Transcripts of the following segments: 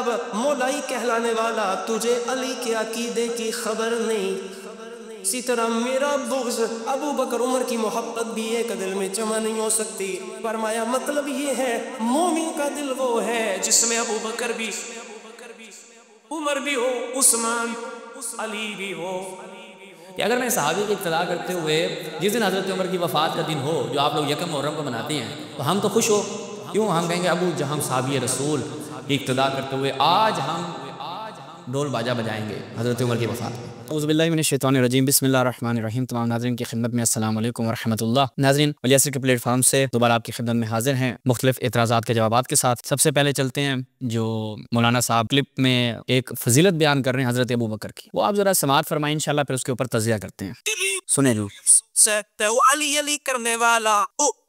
जनाब मौलाई कहलाने वाला, तुझे अली के अकीदे की खबर नहीं। इसी तरह मेरा बुग़्ज़ अबू बकर उमर की मोहब्बत भी एक दिल में जमा नहीं हो सकती। फरमाया मतलब ये है मोमिन का दिल वो है जिसमें अबू बकर भी, उमर भी हो, उस्मान, अली भी हो। कि अगर मैं सहाबी की इत्तदा करते हुए जिस दिन हज़रत उमर की वफ़ात का दिन हो, जो आप लोग यकम मुहर्रम को मनाते हैं, तो हम तो खुश हो। क्यों? हम कहेंगे अबू जहाँ साहबी रसूल की इत्तदा करते हुए आज हम ढोल बाजा बजाएंगे हज़रत उमर की वफ़ात में। औज़ुबिल्लाहि मिनश्शैतानिर्रजीम, बिस्मिल्लाहिर्रहमानिर्रहीम। तमाम नाज़रीन की खिदमत में अस्सलाम वालेकुम व रहमतुल्लाह। नाज़रीन, वली असर के प्लेटफॉर्म से दोबारा आपकी खिदमत में हाजिर हैं मुख्तलिफ एतराज़ात के जवाबात के साथ। सबसे पहले चलते हैं जो मौलाना साहब क्लिप में एक फजीलत बयान कर रहे हैं हज़रत अबू बकर की, वो आप ज़रा समाअत फरमाएं इंशाल्लाह, फिर उसके ऊपर तज़िया करते हैं। सुने जो अली अली करने वाला,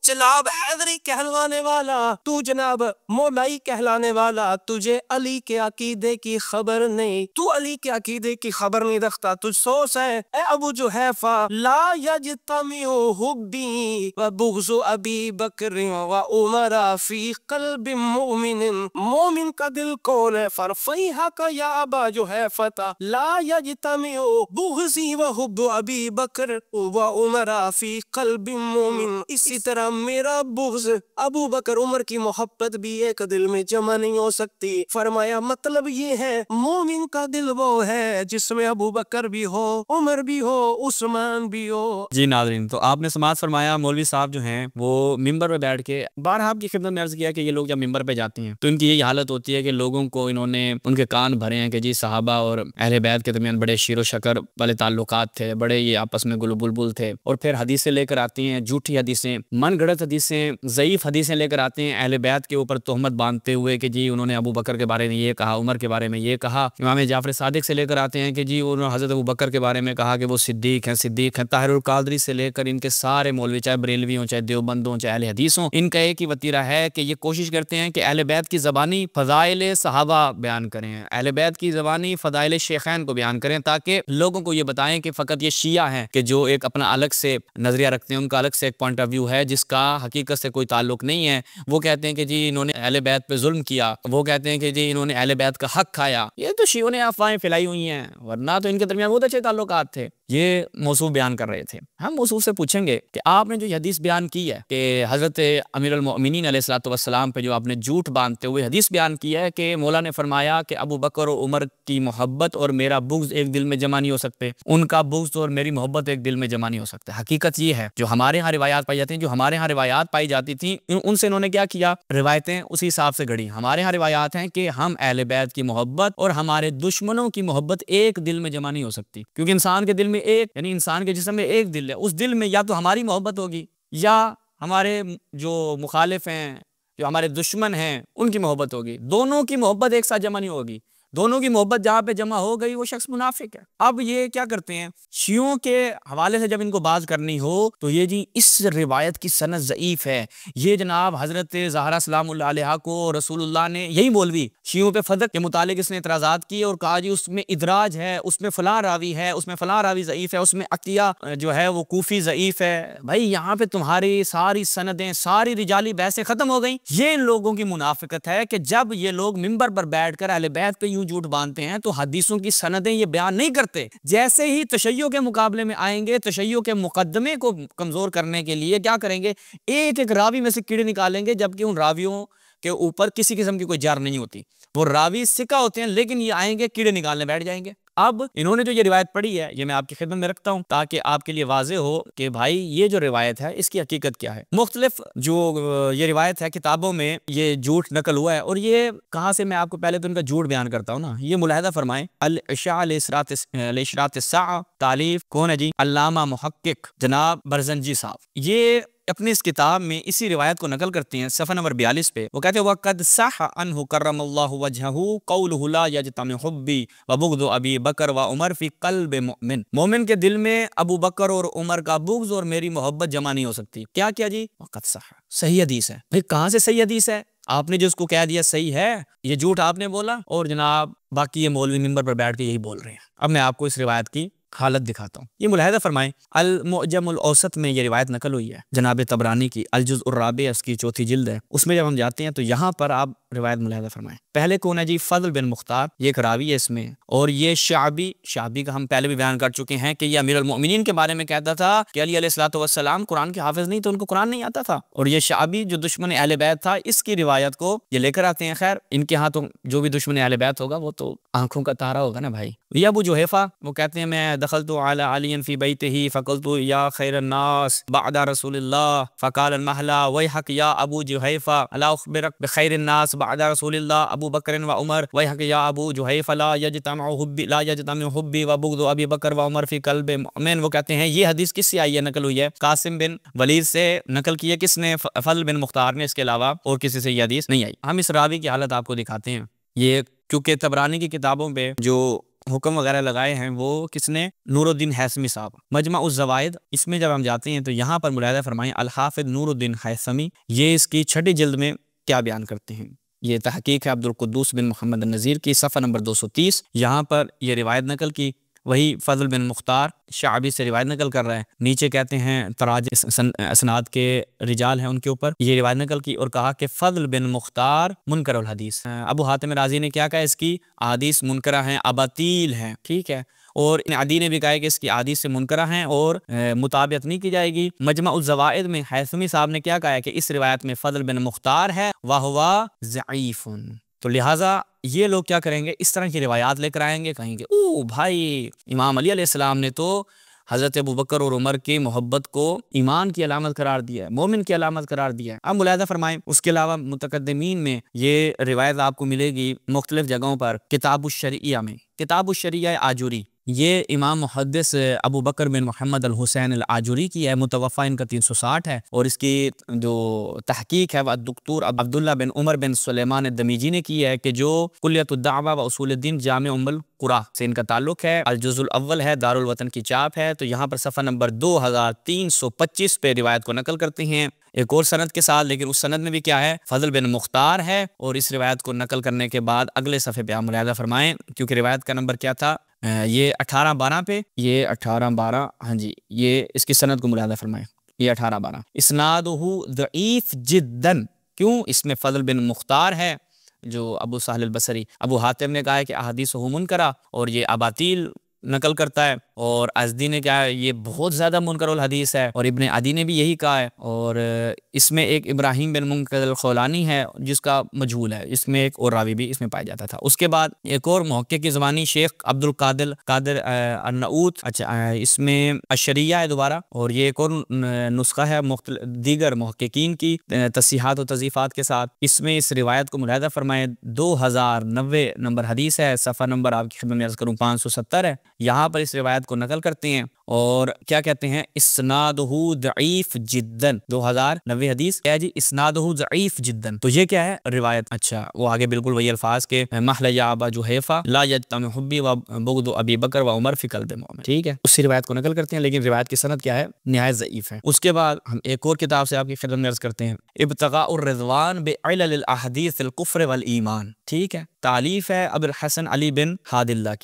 जनाब हैदरी कहलवाने वाला, तू जनाब मौलाई कहलाने वाला, तुझे अली के अकीदे की खबर नहीं। तू अली के अकीदे की खबर नहीं रखता, तुझ सोच है ए अबू जुहैफा, ला यजतमिउ हुब्बी व बुग़्ज़ु अबी बकर व उमर फी क़ल्बि मुमिन। मोमिन का दिल कौन है? फरफ़ैहा का या अबा जुहैफा, ला यजतमिउ बुग़्ज़ी व हुब्बु अबी बकर व उमर फी क़ल्बि मुमिन। इसी तरह मेरा बुग़्ज़ अबू बकर उमर की मोहब्बत भी एक दिल में जमा नहीं हो सकती। फरमाया मतलब ये है मोमिन का दिल वो है जिसमें अबू बकर भी हो, उमर भी हो, उस्मान भी हो। जी नाज़रीन, तो आपने समाअत फरमाया मौलवी साहब जो हैं वो मिंबर पे बैठ के बारहा आपकी खिदमत में अर्ज़ किया कि ये लोग जब मिंबर पे जाते हैं तो इनकी यही हालत होती है कि लोगों को इन्होंने उनके कान भरे हैं कि जी सहाबा और अहले बैत के दरमियान बड़े शीरो शकर वाले ताल्लुकात थे, बड़े ये आपस में गुल बुलबुल थे। और फिर हदीसें लेकर आती हैं, झूठी हदीसें, मन गढ़ंत हदीसें, ज़ईफ़ हदीसें लेकर आते हैं अहले बैत के ऊपर तोहमत बांधते हुए कि जी उन्होंने अबू बकर के बारे में ये कहा, उमर के बारे में ये कहा। इमाम जाफ़र सादिक से लेकर आते हैं कि जी उन्होंने हज़रत अबू बकर के बारे में कहा कि वो सिद्दीक हैं, सिद्दीक हैं। ताहिरुल कादरी से लेकर इनके सारे मौलवी, चाहे बरेलवी हों, चाहे देवबंद हों, चाहे अहले हदीस हों, इनका एक ही वतीरा है कि ये कोशिश करते हैं कि अहले बैत की ज़बानी फ़ज़ाइल सहाबा बयान करें, अहले बैत की ज़बानी फ़ज़ाइल शेखैन को बयान करें, ताकि लोगों को ये बताएं कि फ़कत ये शिया हैं कि जो एक अपना अलग से नज़रिया रखते हैं, उनका अलग से एक पॉइंट ऑफ व्यू है जिसका हकीकत से कोई ताल्लुक नहीं है। वो कहते हैं कि जी इन्होंने अहले बैत पे जुल्म किया, वो कहते हैं कि जी इन्होंने अहले बैत का हक खाया। ये तो शियों ने अफवाहें फैलाई हुई हैं, वरना तो इनके दरमियान बहुत अच्छे ताल्लुकात थे। ये मौसूफ बयान कर रहे थे। हम मौसूफ से पूछेंगे कि आपने जो हदीस बयान की है कि हज़रत अमीरुल मोमिनीन अलैहिस्सलातु वस्सलाम पे जो आपने झूठ बांधते हुए हदीस बयान की है कि मौला ने फरमाया कि अबू बकर और उमर की मोहब्बत और मेरा बुग़्ज़ एक दिल में जमा नहीं हो सकते, उनका बुग़्ज़ और मेरी मोहब्बत एक दिल में जमा नहीं हो सकता। हकीकत ये है जो हमारे यहाँ रिवायात पाई जाती हैं, जो हमारे यहाँ रिवायात पाई जाती थी उनसे इन्होंने क्या किया, रिवायतें उसी हिसाब से गढ़ी। हमारे यहाँ रिवायात हैं कि हम अहले बैत की मोहब्बत और हमारे दुश्मनों की मोहब्बत एक दिल में जमा नहीं हो सकती, क्योंकि इंसान के दिल में एक, यानी इंसान के जिस्म में एक दिल है। उस दिल में या तो हमारी मोहब्बत होगी या हमारे जो मुखालिफ हैं, जो हमारे दुश्मन हैं, उनकी मोहब्बत होगी। दोनों की मोहब्बत एक साथ जमा नहीं होगी। दोनों की मोहब्बत जहाँ पे जमा हो गई वो शख्स मुनाफिक है। अब ये क्या करते हैं, शियों के हवाले से जब इनको बात करनी हो तो ये जी इस रिवायत की सनद ज़ईफ़ है, ये जनाब हज़रत ज़हरा सलामुल्लाह अलैहा को रसूलुल्लाह ने, यही मौलवी शियों पे फदक के मुतालिक इसने इतराज़ात किए और कहा जी उसमें इदराज है, उसमें फ़लाँ रावी है, उसमें फ़लाँ रावी ज़ईफ़ है, उसमें अतिया जो है वो कूफ़ी ज़ईफ़ है। भाई यहाँ पे तुम्हारी सारी सनदें, सारी रिजाली बहसें ख़त्म हो गई। ये इन लोगों की मुनाफिकत है कि जब ये लोग मिंबर पर बैठ कर अहले बैत पे झूठ बांधते हैं तो हदीसों की सनदें ये बयान नहीं करते। जैसे ही तशय्यो के मुकाबले में आएंगे, तशय्यो के मुकदमे को कमजोर करने के लिए क्या करेंगे, एक एक रावी में से कीड़े निकालेंगे, जबकि उन रावियों के ऊपर किसी किस्म की कोई जार नहीं होती। वो रावी सिक्का होते हैं, लेकिन ये आएंगे कीड़े निकालने बैठ जाएंगे। अब इन्होंने जो ये रिवायत पढ़ी है ये मैं आपकी खिदमत में रखता हूँ ताकि आपके लिए वाज़े हो कि भाई ये जो रिवायत है इसकी हकीकत क्या है। मुख्तलिफ जो ये रिवायत है किताबों में ये झूठ नकल हुआ है। और ये कहाँ से, मैं आपको पहले तो इनका झूठ बयान करता हूँ ना। ये मुलाहिदा फरमाएं, अल इशा इशरात अस्साअ, तालीफ कौन है जी, अल्लामा मुहक्किक जनाब बरज़ंजी साहब। ये अपनी इस किताब में इसी रिवायत को नकल करती हैं सफ़ा नंबर 42 पे। वो कहते हैं वक़द सह अन्हु करमल्लाहु वजहहु क़ौलुहु ला यजतमि हुब्बी व बुग़्ज़ु अबी बकर व उमर फ़ी क़ल्बि मुमिन। मोमिन के दिल में अबू बकर और उमर का बुग़्ज़ और मेरी मोहब्बत जमा नहीं हो सकती। क्या किया जी, वक़द सह, सही हदीस है। भाई कहाँ से सही हदीस है? आपने जिसको कह दिया सही है, ये झूठ आपने बोला और जनाब बाकी ये मौलवी मिंबर पर बैठ के यही बोल रहे हैं। अब मैं आपको इस रिवायत की हालत दिखाता हूँ। ये मुलाहिदा फरमाएं, अल मुअजमुल औसत में ये रिवायत नकल हुई है जनाब तबरानी की, अल जुज़्उर राबि उसकी चौथी जिल्द है। उसमें जब हम जाते हैं तो यहाँ पर आप रिवायत मुलाहिजा फरमाएं। पहले कौन है जी? फजल बिन मुख्तार, ये एक रावी है इसमें, और ये शाबी का हम पहले भी बयान कर चुके हैं कि ये अमीरुल मोमिनीन के बारे में कहता था कि अली अलैहिस्सलातु वस्सलाम कुरान के हाफिज नहीं, तो उनको कुरान नहीं आता था। और ये शाबी जो दुश्मन अहले बैत था, इसकी रिवायत को ये लेकर आते हैं। खैर, इनके यहाँ तो जो भी दुश्मन अहले बैत होगा वो तो आंखों का तारा होगा ना भाई। ये अबू जुहैफा वो कहते हैं, मैं दखलतु अला अलियन फी बैतिही फक़ुल्तु या खैरन नास बअदा रसूलिल्लाह फ़क़ाल महला वैहक या अबू जुहैफा अला उख़बिरक बिखैरिन नास बअदा रसूलिल्लाह अबू बकर व उमर वैहक या अबू जुहैफा ला यजतमउ हुब्बी व बुग़्दु अबी बकर व उमर फी क़ल्बि मुमिन। वो कहते हैं ये हदीस किससे आई है, नकल हुई है कासिम बिन वलीद से नकल की है। किसने? फजल बिन मुख्तार ने। इसके अलावा और किसी से ये हदीस नहीं आई। हम इस रावी की हालत आपको दिखाते हैं। ये क्योंकि तबरानी की किताबों पे जो हुक्म वगैरह लगाए हैं वो किसने? नूरुद्दीन हैसमी साहब। मजमा उस ज़वाइद, इसमें जब हम जाते हैं तो यहाँ पर मुलाहिज़ा फरमाएं अल हाफिज़ नूरुद्दीन हैसमी, ये इसकी छठी जिल्द में क्या बयान करते हैं। ये तहकीक है अब्दुल कुद्दूस बिन मोहम्मद नज़ीर की, सफ़ा नंबर 230। यहाँ पर यह रिवायत नकल की, वही फजल बिन मुख्तार शाबी से रिवायत नकल कर रहा है। नीचे कहते हैं तराज असनाद के रिजाल हैं उनके ऊपर, ये रिवायत नकल की और कहा कि फजल बिन मुख्तार मुनकर हदीस। अबू हातिम राजी ने क्या कहा? इसकी आदीस मुनकरा हैं, अबातील हैं, ठीक है। और अदी ने भी कहा कि इसकी आदीस से मुनकरा हैं और मुताबियत नहीं की जाएगी। मजमा उल ज़वाइद में हैसमी साहब ने क्या कहा है कि इस रिवायत में फजल बिन मुख्तार है वहुवा ज़ईफ़ुन। तो लिहाजा ये लोग क्या करेंगे? इस तरह की रिवायात लेकर आएंगे, कहेंगे ओ भाई इमाम अली अलैहिस्सलाम ने तो हज़रत अबू बकर और उमर की मोहब्बत को ईमान की अलामत करार दिया है, मोमिन की अलामत करार दिया है। अब मुलाहिज़ा फरमाएं, उसके अलावा मुतक़द्दिमीन में ये रिवायत आपको मिलेगी मुख्तलिफ जगहों पर। किताबुश शरिया में, किताबुश शरिया आजुरी, ये इमाम मुहद्दिस अबू बकर बिन मोहम्मद अल हुसैन अल आजुरी की है, मुतवफ़ा इनका 360 है। और इसकी जो तहकीक है वह डॉक्टर अब्दुल्ला बिन उमर बिन सुलेमान दमीजी ने की है कि जो कुल्लियतुद दावा व उसूलुद्दीन जामे उम्मुल कुरा से इनका ताल्लुक है। अल जुज़ुल अव्वल है, दारुल वतन की चाप है। तो यहाँ पर सफ़ा नंबर 2325 पे रिवायत को नकल करते हैं एक और सनद के साथ, लेकिन उस सनद में भी क्या है? फजल बिन मुख्तार है। और इस रिवायत को नकल करने के बाद अगले सफ़े पे आप मुलाहिज़ा फरमाएं, क्योंकि रिवायत का नंबर क्या था? ये 1812 पे, ये 1812, हाँ जी, ये इसकी सनद को मुलाहिज़ा फरमाएं, ये 1812। इस्नादुहु ज़ईफ़ जिद्दन, क्यों? इसमें फजल बिन मुख्तार है जो अबू साहिल अल बसरी। अबू हातिम ने कहा है कि अहादीसुहु मुनकरा, और ये अबातील नकल करता है। और अज़दी ने क्या है? ये बहुत ज़्यादा मुनकरुल हदीस है। और इब्ने अदी ने भी यही कहा है। और इसमें एक इब्राहिम बिन मुनकदर खौलानी है जिसका मजहूल है, इसमें एक और रावी भी इसमें पाया जाता था। उसके बाद एक और मुहक्किक की ज़बानी शेख अब्दुल कादिर अन्नऊत, अच्छा इसमें अशरिया है दोबारा। और ये एक और नुस्खा है दीगर मुहक्किकीन की तसीहात और तज़ीफ़ात के साथ। इसमें इस रिवायत को मुलाहिज़ा फरमाएं, 2090 नंबर हदीस है, सफ़ा नंबर आपकी खिदमत में अर्ज़ करूँ 570 है। यहाँ पर इस रिवायत को नकल करते हैं और क्या कहते हैं? इस्नादुहु ज़ईफ़ जिद्दन, 2090 हदीस क्या है जी? इस्नादुहु ज़ईफ़ जिद्दन। तो ये क्या है? रिवायत। अच्छा, वो आगे बिल्कुल वही अल्फाज के महला या अबा जुहैफा ला यजतमउ हुब्बी व बुग़्दु अबी बकर व उमर फ़ी क़ल्बि मुमिन, ठीक है। उसी रिवायत को नकल करते हैं, लेकिन रिवायत की सनद क्या है? निहायत ज़ईफ़ है। उसके बाद हम एक और किताब से आपकी खिदमत में अर्ज़ करते हैं, इब्तिग़ाउर रिज़वान बिइलल अहदीसिल कुफ़्र वल ईमान, ठीक है। तालीफ है अबुल हसन अली बिन हादिल्ला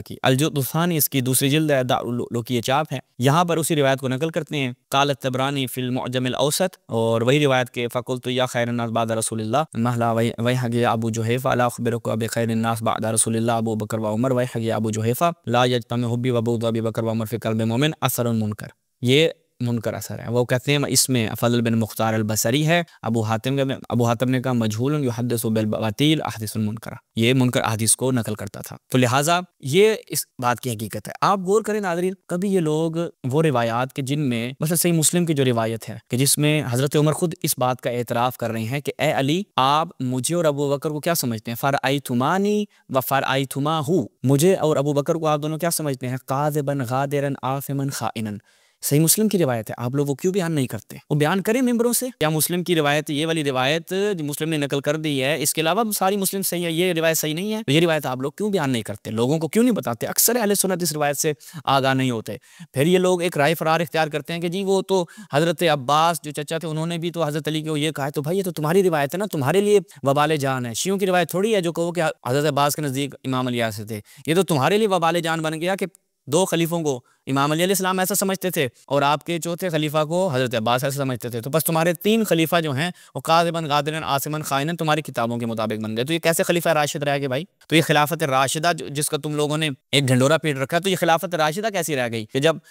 की, अलजुत्सानी इसकी दूसरी जिल्द है, दारुल की चाप है। यहाँ पर उसी रिवायत को नकल करते हैं, क़ालत तबरानी फ़िल मुअजम अल औसत, और वही रिवायत के फ़क़ुल्तु या खैरन नास बअद रसूलिल्लाह महला वैहक या अबू जुहैफा अला उख़बिरुका बिखैरिन नास बअद रसूलिल्लाह अबू बकर व उमर वैहक या अबू जुहैफा ला यजतमउ हुब्बी व बुग़्दु अबी बकर व उमर फ़ी क़ल्बि मुमिन असरुन मुनकर। ये मुनकर असर है। वो कहते हैं इसमें फजल बिन मुख्तार अल बसरी है। अबू हातिम ने कहा मजहूल युहद्दिसु बिल बातिल अहदीसुल मुनकरा, ये मुनकर अहदीस को नकल करता था। तो लिहाजा ये इस बात की हकीकत है। आप गौर करें नाज़रीन, कभी ये लोग वो रिवायात के जिनमें मतलब सही मुस्लिम की जो रिवायत है कि जिसमें हज़रत उमर खुद इस बात का एतराफ़ कर रहे हैं कि ए अली, आप मुझे और अबू बकर को क्या समझते हैं? फ़रअयतुमानी व फ़रअयतुमाहु, मुझे और अबू बकर को आप दोनों क्या समझते हैं? काज़िबन गादिरन आफ़िमन ख़ाइनन। सही मुस्लिम की रिवायत है, आप लोग वो क्यों बयान नहीं करते? वो बयान करें मेंबरों से। क्या मुस्लिम की रिवायत, ये वाली रिवायत जो मुस्लिम ने नकल कर दी है, इसके अलावा सारी मुस्लिम सही है, ये रिवायत सही नहीं है? तो ये रिवायत आप लोग क्यों बयान नहीं करते? लोगों को क्यों नहीं बताते? अक्सर अहले सुन्नत इस रिवायत से आगाह नहीं होते। फिर ये लोग एक राय फरार इख्तियार करते हैं कि जी वो तो हज़रत अब्बास जो चचा थे उन्होंने भी तो हज़रत अली को ये कहा है। तो भाई ये तो तुम्हारी रिवायत है ना, तुम्हारे लिए वबाल जान है। शियों की रिवायत थोड़ी है जो कहो कि हज़रत अब्बास के नज़दीक इमाम अली से थे। ये तो तुम्हारे लिए वबाल जान बन गया कि दो खलीफों को इमाम अली अलैहिस्सलाम ऐसा समझते थे और आपके चौथे खलीफा को हज़रत अब्बास ऐसा समझते थे। तो बस तुम्हारे 3 खलीफा जो हैं वो काज़िबन, गादिरन, आसिमन, खाइनन तुम्हारी किताबों के मुताबिक बन गए। तो ये कैसे खलीफा राशिद रह गए भाई? तो ये खिलाफत राशिदा जिसका तुम लोगों ने एक ढंडोरा पीट रखा है, तो ये खिलाफत राशिदा कैसी रह गई कि जब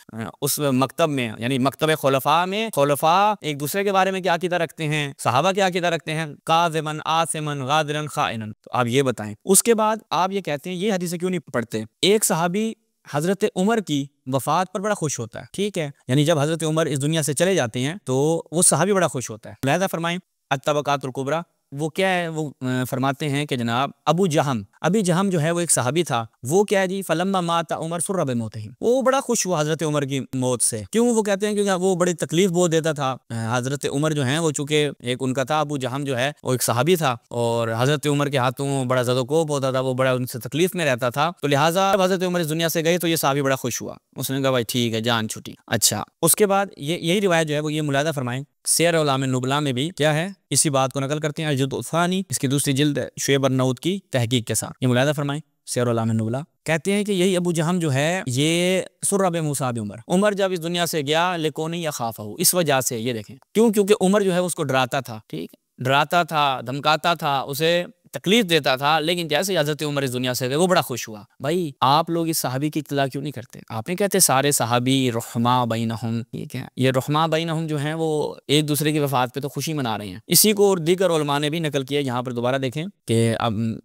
उस मकतब में यानी मकतब खुलफा में खुलफा एक दूसरे के बारे में क्या अकीदा रखते हैं, सहाबा क्या अकीदा रखते हैं, काज़िबन, आसिमन, गादिरन, खाइनन। तो आप ये बताएं, उसके बाद आप ये कहते हैं ये हदीसें क्यों नहीं पढ़ते? एक सहाबी हजरत उमर की वफात पर बड़ा खुश होता है, ठीक है, यानी जब हजरत उमर इस दुनिया से चले जाते हैं तो वो सहाबी बड़ा खुश होता है। लिहाजा फरमाएं अत-तबक़ातुल कुबरा, वो क्या है, वो फरमाते हैं कि जनाब अबू जहम जो है वो एक सहाबी था, वो क्या है जी, फलम्मा माता उमर सुर्रा बिमौतिही, वो बड़ा खुश हुआ हजरत उमर की मौत से। क्यों? वो कहते हैं क्योंकि वो बड़ी तकलीफ बहुत देता था। हजरत उमर जो है वो चूंकि एक उनका था, अबू जहम जो है वो एक सहाबी था और हजरत उमर के हाथों बड़ा ज़दोकोप होता था, वो बड़ा उनसे तकलीफ में रहता था। तो लिहाजा हजरत उमर इस दुनिया से गए तो ये सहाबी बड़ा खुश हुआ, उसने कहा भाई ठीक है, जान छुटी। अच्छा, उसके बाद यही रिवायत जो है वो ये मुलादा फरमाएं सियर उलाम नुबला में भी क्या है, इसी बात को नकल करते हैं अल-जुज़्-उस-सानी, इसकी दूसरी जिल्द है, शुएब अर्नऊद की तहकीक के साथ। ये मुलादा फरमाएं सियर उलाम नुबला, कहते हैं कि यही अबू जहम जो है ये सुर्रा बे मूसा बे उमर जब इस दुनिया से गया लिकोनी या खाफहू, इस वजह से, ये देखें क्यों, क्योंकि उमर जो है उसको डराता था, ठीक है, डराता था, धमकाता था, उसे तकलीफ देता था, लेकिन जैसे हज़रत उमर इस दुनिया से गए वो बड़ा खुश हुआ। भाई आप लोग इस सहाबी की इत्तला क्यों नहीं करते? आप नहीं कहते सारे सहाबी रुहमा बैनहुम, ये क्या, ये रुहमा बैनहुम जो हैं वो एक दूसरे की वफात पे तो खुशी मना रहे हैं। इसी को और दीगर उलमा ने भी नकल किया। यहाँ पर दोबारा देखें कि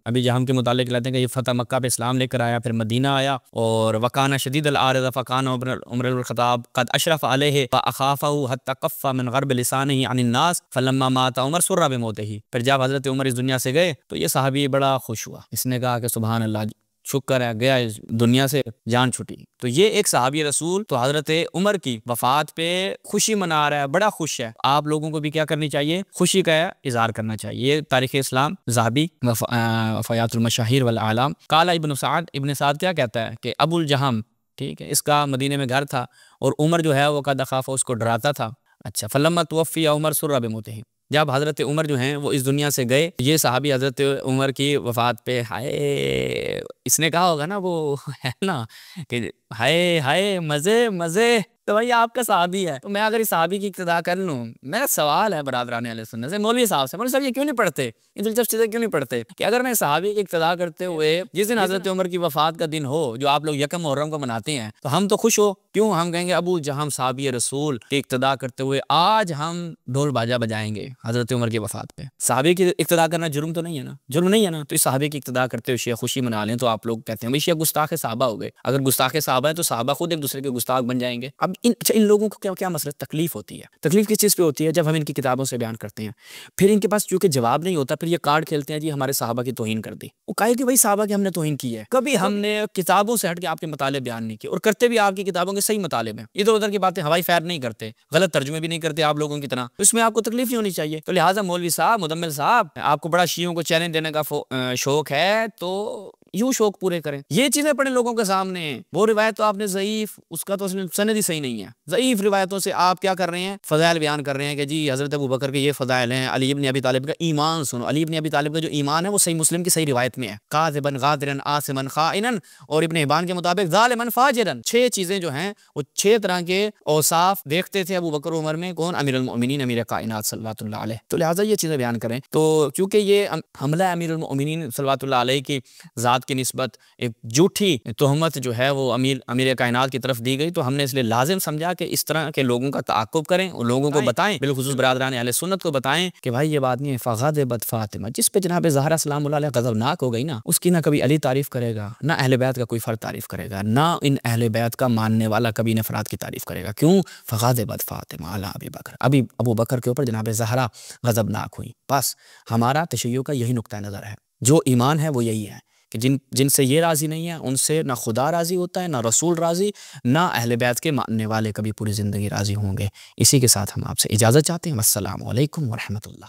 अभी जहम के मुतालिक कहते हैं कि ये फ़तह मक्का पे इस्लाम लेकर आया, फिर मदीना आया और वकाना शदीद अल-आरिज़ फ़कान उमर अल-ख़त्ताब क़द अशरफ़ अलैहि व अख़ाफ़हु हत्ता कफ़्फ़ा मिन ग़र्ब लिसानिही अनिन नास फ़लम्मा माता उमर सुर्रा बिमौतिही। फिर जब हज़रत उमर इस दुनिया से गए तो ये सहाबी बड़ा खुश हुआ, इसने कहा कि सुभान अल्लाह, शुक्र है, गया इस दुनिया से, जान छुटी। तो ये एक सहाबी रसूल तो हज़रत उमर की वफ़ात पे खुशी मना रहा है, बड़ा खुश है। आप लोगों को भी क्या करनी चाहिए? खुशी का इज़हार करना चाहिए। ये तारीख़ इस्लाम ज़हाबी वफ़ायातुल मशाहिर वल आलाम, काला इब्न साद क्या कहता है कि अबुल जहम, ठीक है, इसका मदीने में घर था और उमर जो है वो कद ख़ाफ़ा, उसको डराता था। अच्छा, फलम्मा तुवफ़्फ़िया उमर सुर्रा बिमौतिही, जब हज़रत उमर जो हैं वो इस दुनिया से गए, ये सहाबी हज़रत उमर की वफ़ात पे हाय, इसने कहा होगा ना वो है ना कि हाय हाय मज़े मज़े, तो भाई आपका सहाबी है, तो मैं अगर इस सहाबी की इक्तदा कर लूँ, मेरा सवाल है बरादरान अहले सुन्नत से मौलवी साहब से, मौलवी साहब ये क्यों नहीं पढ़ते, ये दिलचस्प चीज़ें क्यों नहीं पढ़ते कि अगर मैं सहाबी की इक्तदा करते हुए जिस दिन हज़रत उमर की वफ़ात का दिन हो, जो आप लोग यकम मुहर्रम को मनाते हैं, तो हम तो खुश हो, क्यों? हम कहेंगे अबू जहम सहाबी रसूल की इक्तदा करते हुए आज हम ढोल बाजा बजाएंगे हज़रत उमर की वफ़ात पे। सहाबी की इक्तदा करना जुर्म तो नहीं है ना, जुर्म नहीं है ना, तो इस सहाबी की इक्तदा करते हुए शिया खुशी मना लें तो आप लोग कहते हैं भाई शिया गुस्ताख सहाबा हो गए। अगर गुस्ताख सहाबा है तो सहाबा खुद एक दूसरे के गुस्ताख बन जाएंगे। अब इन लोगों को क्या क्या मसला तकलीफ होती है? तकलीफ किस चीज़ पे होती है? जब हम इनकी किताबों से बयान करते हैं, फिर इनके पास चूंकि जवाब नहीं होता, फिर ये कार्ड खेलते हैं जी हमारे सहाबा की तौहीन कर दी। वो कहे कि भाई सहाबा की हमने तौहीन की है, कभी हमने किताबों से हट के आपके मताले बयान नहीं किए और करते भी आपकी किताबों के सही मताले में, इधर उधर की बातें हवाई फैर नहीं करते, गलत तर्जुमे भी नहीं करते आप लोगों की तरह, तो इसमें आपको तकलीफ नहीं होनी चाहिए। तो लिहाजा मौलवी साहब, मुदम्मिल साहब, आपको बड़ा शियों को चैलेंज देने का शौक है तो यूं शौक पूरे करें, ये चीजें पढ़े लोगों के सामने। वो रिवायत तो आपने ज़ईफ, उसका तो सनद ही सही नहीं है, ज़ईफ रिवायतों से आप क्या कर रहे हैं? फ़ज़ाइल बयान कर रहे हैं कि जी हज़रत अबू बकर के ये फ़ज़ाइल हैं। अली इब्न अबी तालिब का ईमान सुनो, अली इब्न अबी तालिब का जो ईमान है वो सही मुस्लिम की सही रिवायत में है, काज़िबन, गादिरन, आसिमन, खाइनन, और इब्न हिब्बान के मुताबिक ज़ालिमन, फाजिरन। 6 चीजें जो हैं वो 6 तरह के औसाफ देखते थे अबू बकर उमर में। कौन? अमीरुल मोमिनीन, अमीर कायनात सल्लल्लाहु अलैहि। तो लिहाजा ये चीजें बयान करें। तो क्योंकि ये हमला अमीरुल मोमिनीन सल्लल्लाहु अलैहि की ज़ात की निस्बत एक झूठी तोहमत जो है वो अमीर कायनात की तरफ दी गई, तो हमने इसलिए लाजिम समझा कि इस तरह के लोगों का ताक़ुब करें और लोगों को बताएं, बिलखुसूस बरादरान अहले सुन्नत को बताएं कि भाई ये बात नहीं है। फ़ग़ादिबत फ़ातिमा, जिस पे जनाब ज़हरा सलामुल्लाह अलैहा ग़ज़बनाक हो गई ना, उसकी ना कभी अली तारीफ़ करेगा, ना अहले बैत का कोई फ़र्द तारीफ़ करेगा, ना इन अहले बैत का मानने वाला कभी इन अफराद की तारीफ़ करेगा। क्यों? फ़ग़ादिबत फ़ातिमा अला अबी बकर, अभी अबू बकर के ऊपर जनाब ज़हरा ग़ज़बनाक हुई। बस हमारा तशय्युअ का यही नुक्ता नज़र है, जो ईमान है वो यही है कि जिनसे ये राज़ी नहीं है उनसे ना खुदा राज़ी होता है, ना रसूल राज़ी, ना अहले बैत के मानने वाले कभी पूरी ज़िंदगी राज़ी होंगे। इसी के साथ हम आपसे इजाज़त चाहते हैं। अस्सलामु अलैकुम व रहमतुल्लाह।